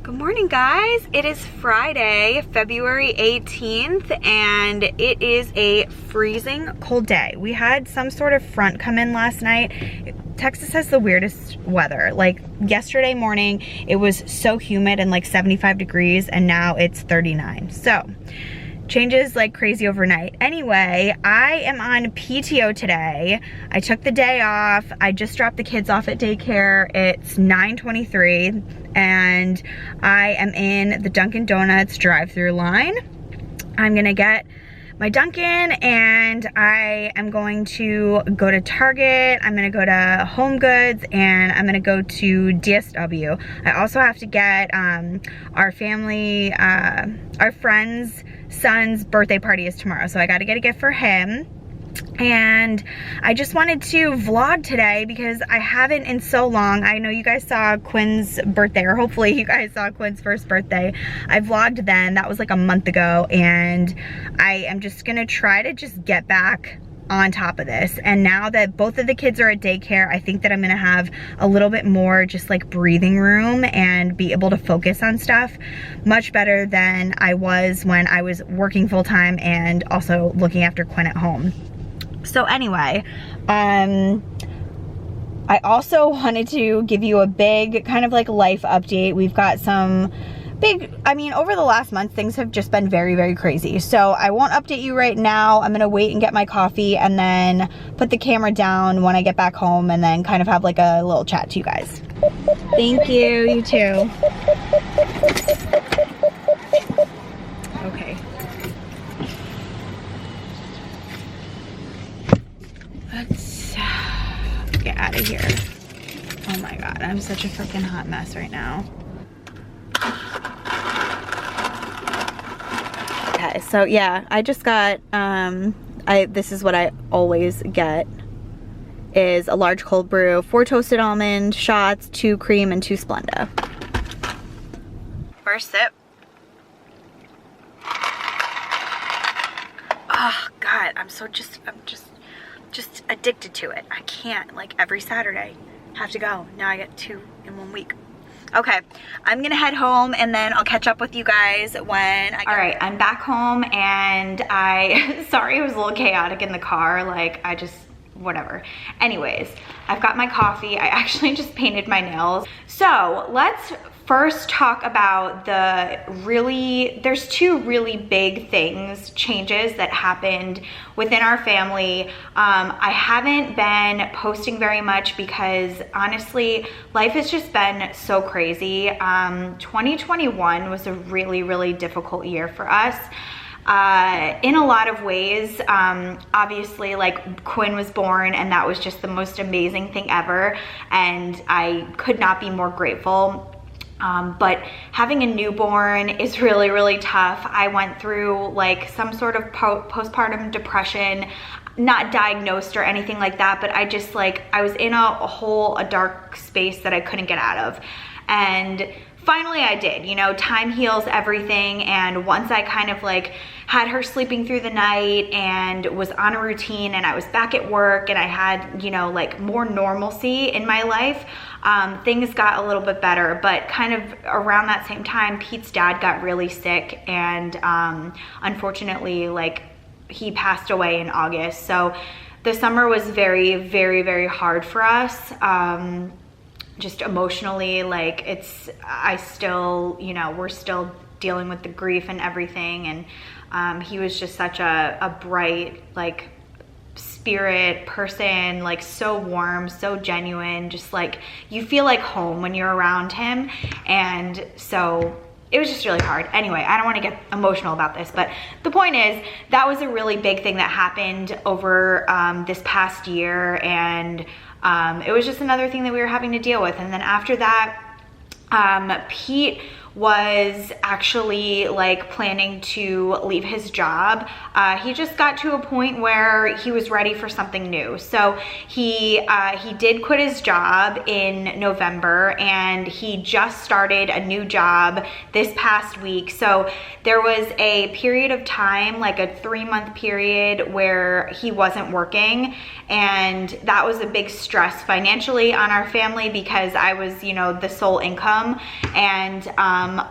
Good morning, guys. It is Friday, February 18th, and it is a freezing cold day. We had some sort of front come in last night. Texas has the weirdest weather. Like yesterday morning, it was so humid and like 75 degrees, and now it's 39. So changes like crazy overnight. Anyway, I am on PTO today. I took the day off. I just dropped the kids off at daycare. It's 9:23 and I am in the Dunkin Donuts drive-through line. I'm gonna get my Dunkin and I am going to go to Target. I'm gonna go to Home Goods and I'm gonna go to DSW. I also have to get our family, our friend's son's birthday party is tomorrow, so I gotta get a gift for him. And I just wanted to vlog today because I haven't in so long. I know you guys saw Quinn's birthday, or hopefully you guys saw Quinn's first birthday. I vlogged then, that was like a month ago, and I am just gonna try to just get back on top of this. And now that both of the kids are at daycare, I think that I'm gonna have a little bit more just like breathing room and be able to focus on stuff much better than I was when I was working full-time and also looking after Quinn at home. So anyway, I also wanted to give you a big kind of like life update. We've got some big, over the last month, things have just been very, very crazy. So I won't update you right now. I'm gonna wait and get my coffee and then put the camera down when I get back home and then kind of have like a little chat to you guys. Thank you, you too. Okay. Let's get out of here. Oh my God, I'm such a freaking hot mess right now. Okay, so yeah, I just got, this is what I always get, is a large cold brew, 4 toasted almond shots, 2 cream, and 2 Splenda. First sip. Oh God, I'm just addicted to it. I can't, like every Saturday, have to go. Now I get 2 in 1 week. Okay, I'm gonna head home and then I'll catch up with you guys when I get. All right, I'm back home and sorry it was a little chaotic in the car, like whatever. Anyways, I've got my coffee. I actually just painted my nails. So let's first talk about there's 2 really big changes that happened within our family. I haven't been posting very much because honestly, life has just been so crazy. 2021 was a really, really difficult year for us. In a lot of ways. Obviously, like Quinn was born and that was just the most amazing thing ever, and I could not be more grateful. But having a newborn is really, really tough. I went through like some sort of postpartum depression, not diagnosed or anything like that, but I was in a dark space that I couldn't get out of. And finally I did. Time heals everything, and once I kind of like had her sleeping through the night and was on a routine and I was back at work and I had, like more normalcy in my life, things got a little bit better. But kind of around that same time, Pete's dad got really sick, and unfortunately, like, he passed away in August. So the summer was very, very, very hard for us. Just emotionally, like we're still dealing with the grief and everything. And he was just such a bright, like, spirit person, like so warm, so genuine, just like you feel like home when you're around him. And so it was just really hard. Anyway, I don't want to get emotional about this, but the point is that was a really big thing that happened over this past year, and it was just another thing that we were having to deal with. And then after that, Pete was actually like planning to leave his job. He just got to a point where he was ready for something new. So he did quit his job in November, and he just started a new job this past week. So there was a period of time, like a 3-month period, where he wasn't working, and that was a big stress financially on our family because I was, the sole income. And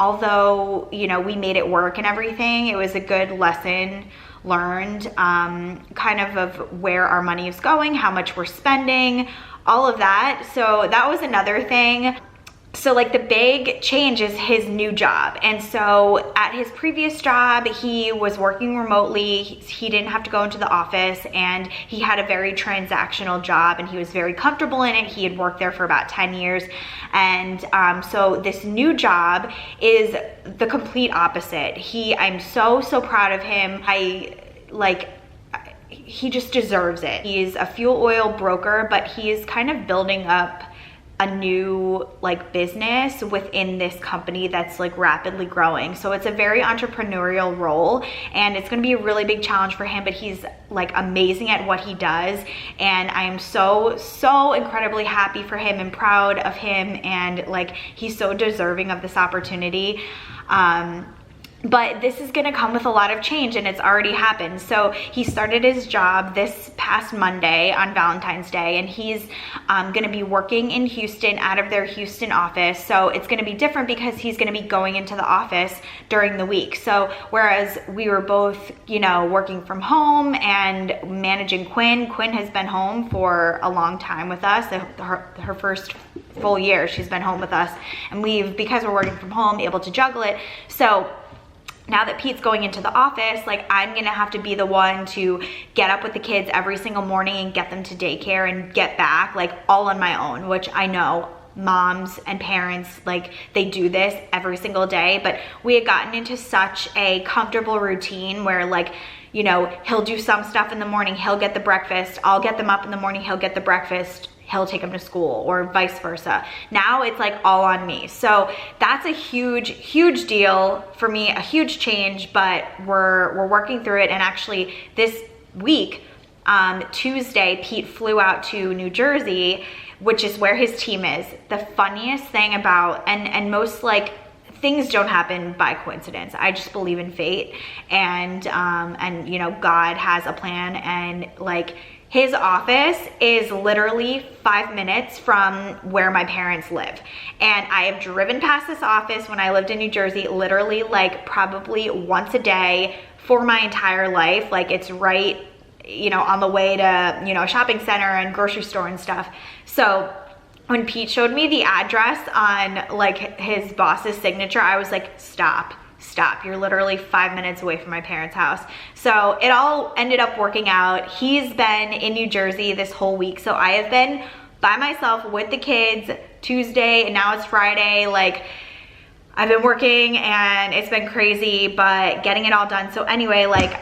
Although, you know, we made it work and everything, it was a good lesson learned, kind of where our money is going, how much we're spending, all of that. So that was another thing. So like the big change is his new job. And so at his previous job, he was working remotely. He didn't have to go into the office, and he had a very transactional job, and he was very comfortable in it. He had worked there for about 10 years. And so this new job is the complete opposite. I'm so proud of him. He just deserves it. He's a fuel oil broker, but he is kind of building up a new like business within this company that's like rapidly growing. So it's a very entrepreneurial role, and it's going to be a really big challenge for him, but he's like amazing at what he does, and I am so incredibly happy for him and proud of him, and like he's so deserving of this opportunity. But this is gonna come with a lot of change, and it's already happened. So he started his job this past Monday on Valentine's Day, and he's gonna be working in Houston out of their Houston office. So it's gonna be different because he's gonna be going into the office during the week. So whereas we were both, you know, working from home and managing Quinn has been home for a long time with us. Her first full year she's been home with us, and because we're working from home, able to juggle it. So now that Pete's going into the office, like I'm gonna have to be the one to get up with the kids every single morning and get them to daycare and get back, like all on my own, which I know moms and parents, like they do this every single day, but we had gotten into such a comfortable routine where like, you know, he'll do some stuff in the morning, he'll get the breakfast, I'll get them up in the morning, he'll get the breakfast, he'll take them to school, or vice versa. Now it's like all on me. So that's a huge deal for me, a huge change, but we're working through it. And actually this week, Tuesday, Pete flew out to New Jersey, which is where his team is. The funniest thing about, and most like things don't happen by coincidence. I just believe in fate, and you know, God has a plan, and like his office is literally 5 minutes from where my parents live. And I have driven past this office when I lived in New Jersey, literally like probably once a day for my entire life. Like it's right, you know, on the way to, you know, a shopping center and grocery store and stuff. So when Pete showed me the address on like his boss's signature, I was like, stop, you're literally 5 minutes away from my parents' house. So it all ended up working out. He's been in New Jersey this whole week, so I have been by myself with the kids Tuesday, and now it's Friday. Like I've been working and it's been crazy, but getting it all done. So anyway, like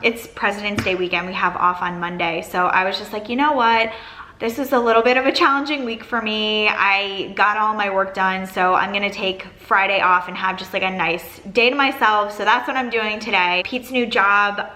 it's President's Day weekend, we have off on Monday, so I was just like, you know what, this is a little bit of a challenging week for me. I got all my work done, so I'm gonna take Friday off and have just like a nice day to myself. So that's what I'm doing today. Pete's new job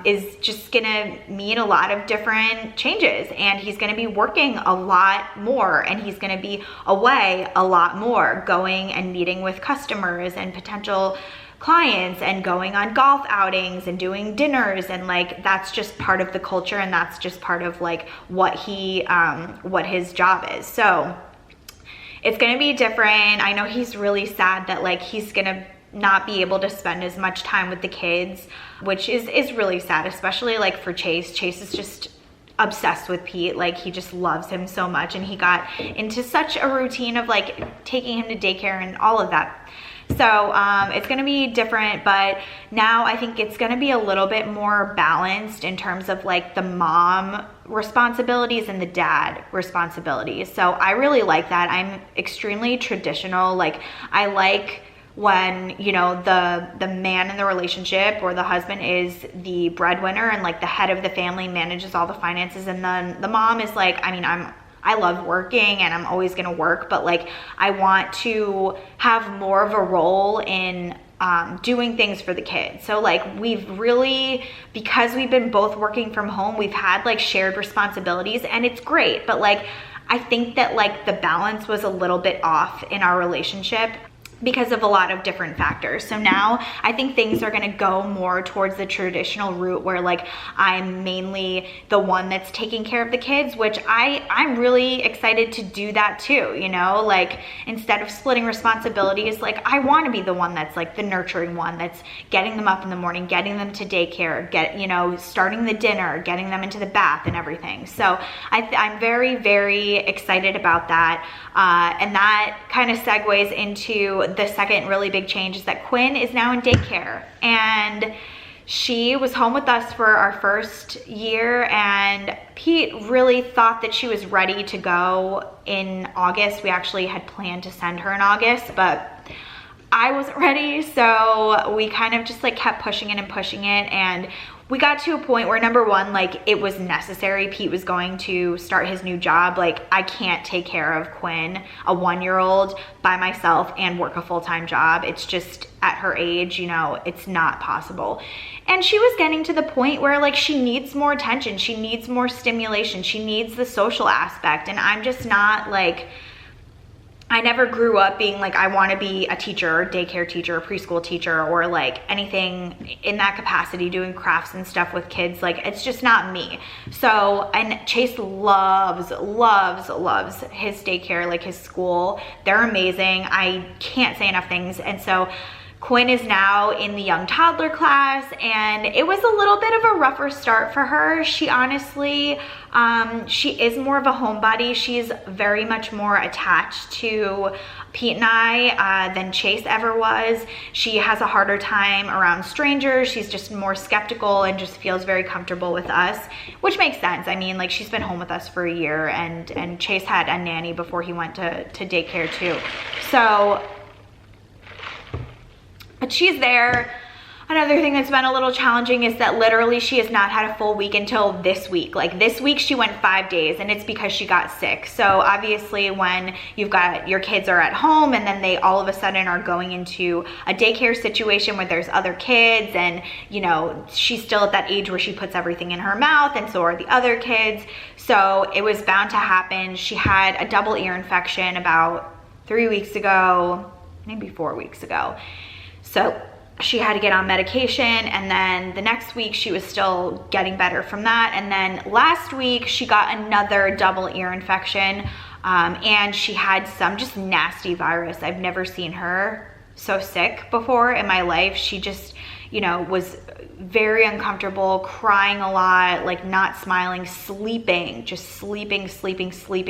is just gonna mean a lot of different changes, and he's gonna be working a lot more, and he's gonna be away a lot more, going and meeting with customers and potential clients and going on golf outings and doing dinners, and like that's just part of the culture, and that's just part of like what his job is. So it's gonna be different. I know he's really sad that like he's gonna not be able to spend as much time with the kids, which is really sad, especially like for Chase. Chase is just obsessed with Pete. Like he just loves him so much, and he got into such a routine of like taking him to daycare and all of that. So it's gonna be different, but now I think it's gonna be a little bit more balanced in terms of like the mom responsibilities and the dad responsibilities. So I really like that. I'm extremely traditional. Like I like when, you know, the man in the relationship or the husband is the breadwinner and like the head of the family, manages all the finances, and then the mom is like, I mean, I love working and I'm always gonna work, but like I want to have more of a role in doing things for the kids. So like we've really, because we've been both working from home, we've had like shared responsibilities, and it's great, but like I think that like the balance was a little bit off in our relationship. because of a lot of different factors. So now I think things are gonna go more towards the traditional route where like I'm mainly the one that's taking care of the kids, which I'm really excited to do that too, you know, like instead of splitting responsibilities, like I wanna be the one that's like the nurturing one, that's getting them up in the morning, getting them to daycare, you know, starting the dinner, getting them into the bath and everything. So I'm very, very excited about that. And that kind of segues into the second really big change, is that Quinn is now in daycare, and she was home with us for our first year, and Pete really thought that she was ready to go in August. We actually had planned to send her in August, but I wasn't ready, so we kind of just like kept pushing it and pushing it, and we got to a point where, number one, like it was necessary. Pete was going to start his new job. Like I can't take care of Quinn, a 1-year-old, by myself and work a full-time job. It's just, at her age, you know, it's not possible. And she was getting to the point where like she needs more attention, she needs more stimulation, she needs the social aspect, and I'm just not like, I never grew up being like, I want to be a teacher, a daycare teacher, a preschool teacher, or like anything in that capacity, doing crafts and stuff with kids. Like it's just not me. So, and Chase loves his daycare, like his school. They're amazing. I can't say enough things. And so Quinn is now in the young toddler class, and it was a little bit of a rougher start for her. She honestly, she is more of a homebody. She's very much more attached to Pete and I than Chase ever was. She has a harder time around strangers. She's just more skeptical and just feels very comfortable with us, which makes sense. I mean, like she's been home with us for a year, and Chase had a nanny before he went to daycare too. So, but she's there. Another thing that's been a little challenging is that literally she has not had a full week until this week. Like this week she went 5 days, and it's because she got sick. So obviously when you've got, your kids are at home and then they all of a sudden are going into a daycare situation where there's other kids, and you know, she's still at that age where she puts everything in her mouth, and so are the other kids. So it was bound to happen. She had a double ear infection about 3 weeks ago, maybe 4 weeks ago. So she had to get on medication, and then the next week she was still getting better from that. And then last week she got another double ear infection, and she had some just nasty virus. I've never seen her so sick before in my life. She just, you know, was very uncomfortable, crying a lot, like not smiling, sleeping, just sleeping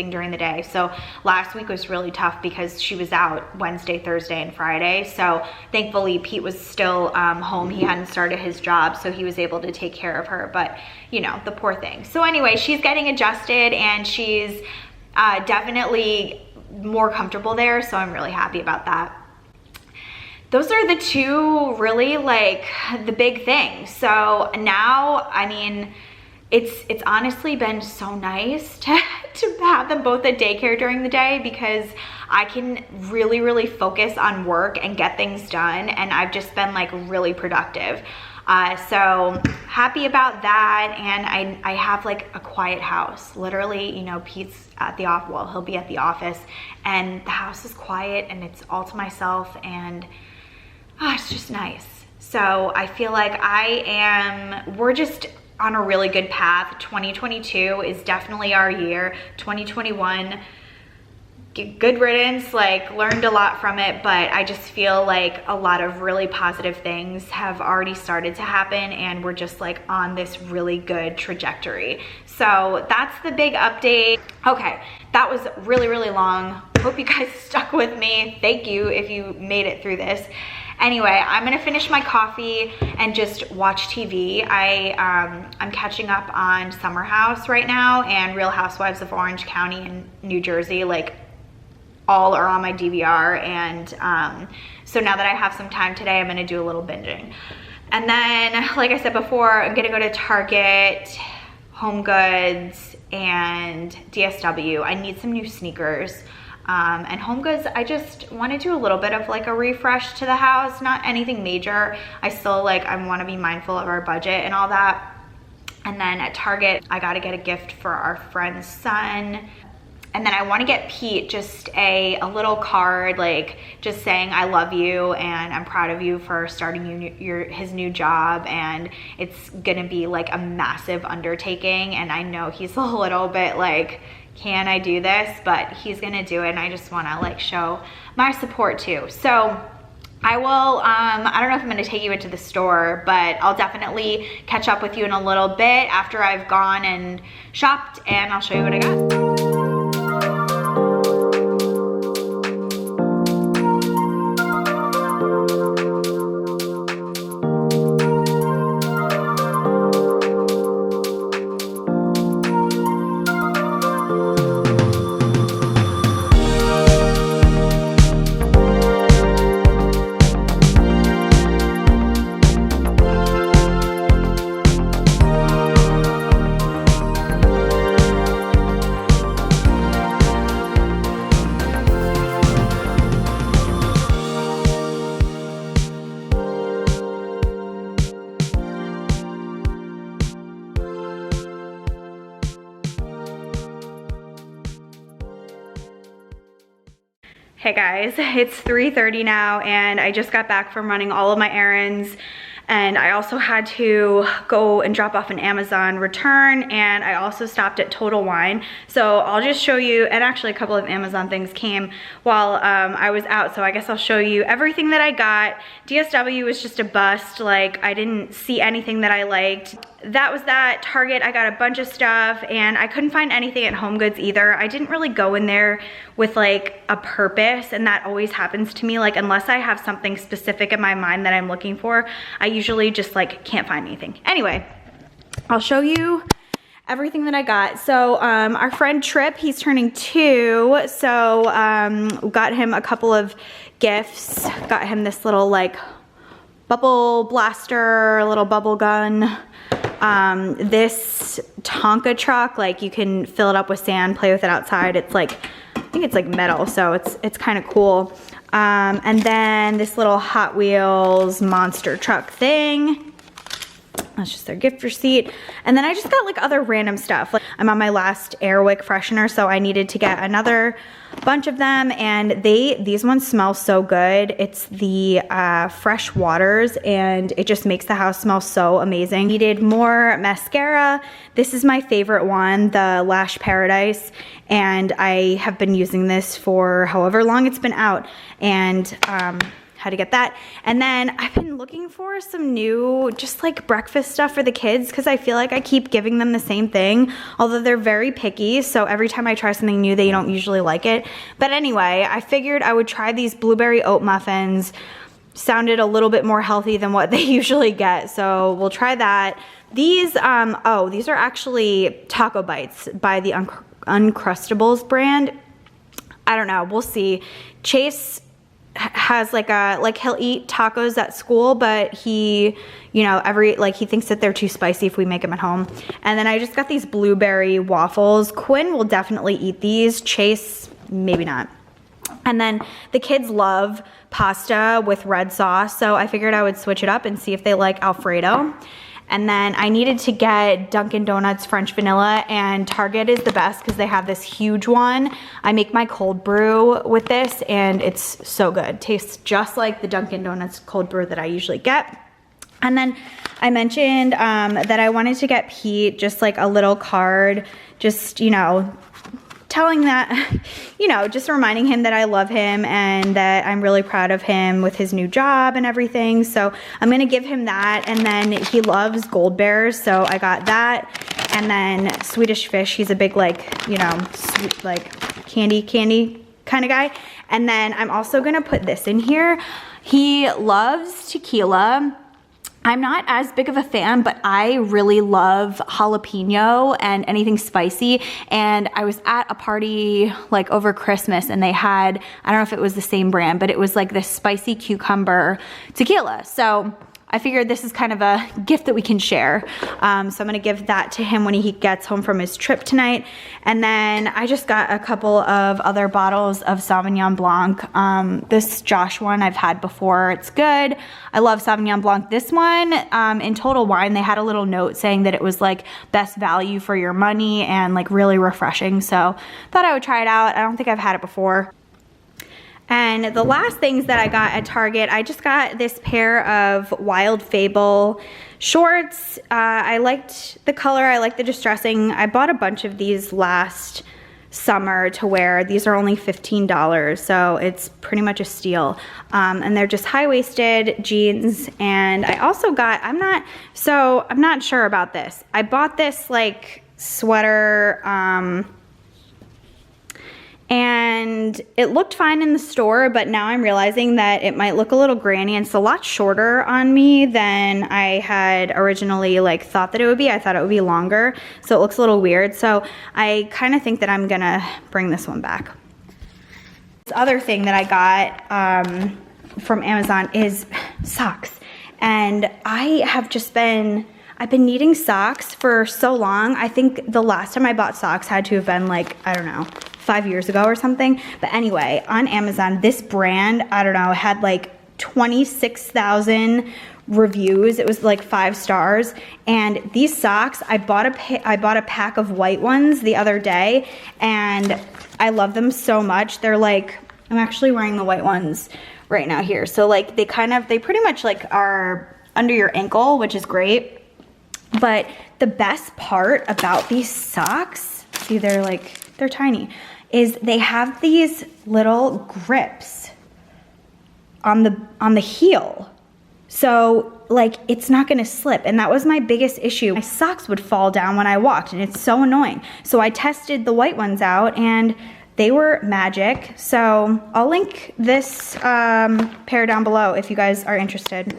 during the day. So last week was really tough because she was out Wednesday, Thursday, and Friday. So thankfully Pete was still home. He hadn't started his job, so he was able to take care of her, but you know, the poor thing. So anyway, she's getting adjusted, and she's definitely more comfortable there. So I'm really happy about that. Those are the two really like the big things. So now, I mean, it's honestly been so nice to have them both at daycare during the day, because I can really focus on work and get things done, and I've just been like really productive. So happy about that. And I have like a quiet house. Literally, you know, Pete's at the office, well, he'll be at the office, and the house is quiet and it's all to myself, and it's just nice. So I feel like we're just on a really good path. 2022 is definitely our year. 2021, good riddance, like learned a lot from it, but I just feel like a lot of really positive things have already started to happen, and we're just like on this really good trajectory. So that's the big update. Okay, that was really long. Hope you guys stuck with me. Thank you if you made it through this. Anyway, I'm gonna finish my coffee and just watch TV. I'm catching up on Summer House right now and Real Housewives of Orange County in New Jersey. Like, all are on my DVR, and so now that I have some time today, I'm gonna do a little binging. And then, like I said before, I'm gonna go to Target, Home Goods, and DSW. I need some new sneakers. And Home Goods, I just want to do a little bit of like a refresh to the house, not anything major. I still I want to be mindful of our budget and all that. And then at Target, I got to get a gift for our friend's son. And then I want to get Pete just a little card, like just saying I love you and I'm proud of you for starting his new job. And it's gonna be like a massive undertaking, and I know he's a little bit like, can I do this? But he's gonna do it, and I just want to like show my support too. So I will, I don't know if I'm gonna take you into the store, but I'll definitely catch up with you in a little bit after I've gone and shopped, and I'll show you what I got. Hey guys, it's 3:30 now, and I just got back from running all of my errands, and I also had to go and drop off an Amazon return, and I also stopped at Total Wine. So I'll just show you, and actually a couple of Amazon things came while I was out, so I guess I'll show you everything that I got. DSW was just a bust. Like, I didn't see anything that I liked. That was that. Target, I got a bunch of stuff, and I couldn't find anything at HomeGoods either. I didn't really go in there with like a purpose, and that always happens to me. Like, unless I have something specific in my mind that I'm looking for, I usually just like can't find anything. Anyway, I'll show you everything that I got. So our friend Trip, he's turning 2, so got him a couple of gifts. Got him this little like bubble blaster, little bubble gun. This Tonka truck, like you can fill it up with sand, play with it outside. It's like, I think it's like metal, so it's kind of cool. And then this little Hot Wheels monster truck thing. That's just their gift receipt. And then I just got like other random stuff. Like, I'm on my last Airwick freshener, so I needed to get another bunch of them, and these ones smell so good. It's the Fresh Waters, and it just makes the house smell so amazing. Needed more mascara. This is my favorite one, the Lash Paradise, and I have been using this for however long it's been out, and had to get that. And then I've been looking for some new just like breakfast stuff for the kids, because I feel like I keep giving them the same thing, although they're very picky, so every time I try something new they don't usually like it. But anyway, I figured I would try these blueberry oat muffins. Sounded a little bit more healthy than what they usually get, so we'll try that. These oh, these are actually Taco Bites by the Uncrustables brand. I don't know, we'll see. Chase has like he'll eat tacos at school, but he, you know, he thinks that they're too spicy if we make them at home. And then I just got these blueberry waffles. Quinn will definitely eat these. Chase, maybe not. And then the kids love pasta with red sauce, so I figured I would switch it up and see if they like Alfredo. And then I needed to get Dunkin Donuts French Vanilla, and Target is the best because they have this huge one. I make my cold brew with this, and it's so good. Tastes just like the Dunkin Donuts cold brew that I usually get. And then I mentioned that I wanted to get Pete just like a little card, just, you know, telling that, you know, just reminding him that I love him and that I'm really proud of him with his new job and everything. So I'm gonna give him that. And then he loves Gold Bears, so I got that. And then Swedish Fish, he's a big like, you know, sweet, like candy kind of guy. And then I'm also gonna put this in here. He loves tequila. I'm not as big of a fan, but I really love jalapeno and anything spicy. And I was at a party like over Christmas, and they had, I don't know if it was the same brand, but it was like this spicy cucumber tequila. So I figured this is kind of a gift that we can share. So I'm gonna give that to him when he gets home from his trip tonight. And then I just got a couple of other bottles of Sauvignon Blanc. This Josh one I've had before, it's good. I love Sauvignon Blanc. This one, in Total Wine, they had a little note saying that it was like best value for your money and like really refreshing. So thought I would try it out. I don't think I've had it before. And the last things that I got at Target, I just got this pair of Wild Fable shorts. I liked the color, I liked the distressing. I bought a bunch of these last summer to wear. These are only $15, so it's pretty much a steal. And they're just high-waisted jeans. And I also got, I'm not sure about this. I bought this like sweater, and it looked fine in the store, but now I'm realizing that it might look a little granny, and it's a lot shorter on me than I had originally like thought that it would be. I thought it would be longer, so it looks a little weird. So I kind of think that I'm gonna bring this one back. This other thing that I got from Amazon is socks, and I've been needing socks for so long. I think the last time I bought socks had to have been like, I don't know, 5 years ago or something. But anyway, on Amazon, this brand, I don't know, had like 26,000 reviews. It was like 5 stars. And these socks, I bought a pack of white ones the other day, and I love them so much. They're like, I'm actually wearing the white ones right now here. So like they pretty much like are under your ankle, which is great. But the best part about these socks, see, they're tiny, is they have these little grips on the heel. So like it's not gonna slip. And that was my biggest issue. My socks would fall down when I walked, and it's so annoying. So I tested the white ones out, and they were magic. So I'll link this pair down below if you guys are interested.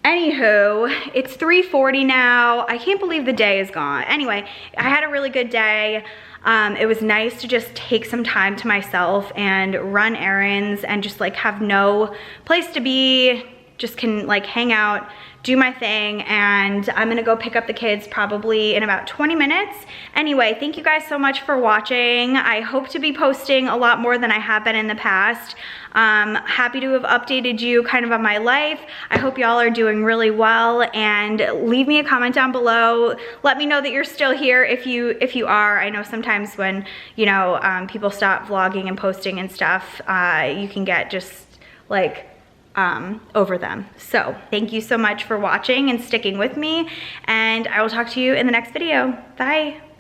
Anywho, it's 3:40 now. I can't believe the day is gone. Anyway, I had a really good day. It was nice to just take some time to myself and run errands and just like have no place to be, just can like hang out, do my thing, and I'm gonna go pick up the kids probably in about 20 minutes. Anyway, thank you guys so much for watching. I hope to be posting a lot more than I have been in the past. Happy to have updated you kind of on my life. I hope y'all are doing really well, and leave me a comment down below. Let me know that you're still here if you are. I know sometimes when, you know, people stop vlogging and posting and stuff, you can get just like over them. So thank you so much for watching and sticking with me, and I will talk to you in the next video. Bye.